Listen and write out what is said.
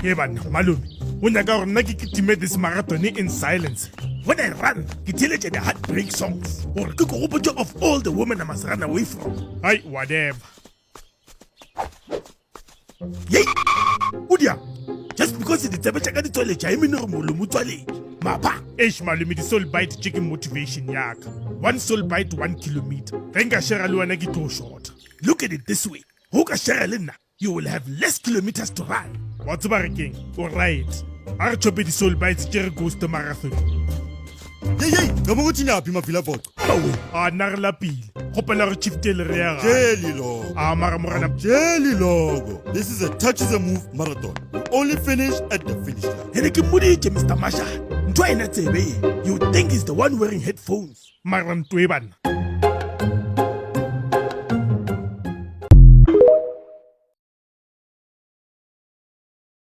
Ye bana malome o nyaka gore nna ke kitime this marathon in silence. When I run, ke theeletša the heartbreak songs gore ke kgopotšo of all the women I must run away from. Ai, whatever. Yay! Udia, just because ditsebe tša ka di tswaletša e mene gore molomo o tswaletše. Mapa, eish malome di-soul bite chicken motivation yaka. One soul bite 1 kilometer. Ge nka share le wena ke tlo short. Look at it this way. Ho ka share le nna, you will have less kilometers to run. Wa tseba re keng? O right. A re chope di-soul bites ke re ghost marathon. Yey, ka mo go tsenya api mafila foto. Awe, a nna re lapile. Gopela re chiftele re ya gae. Jelly logo. A mara morena. Jelly logo. This is a touch the move marathon. We only finish at the finish line. Ene ke moditše Mr. Marshall. Ntho a ena tsebe. You think he's the one wearing headphones. Mara ntwe bana.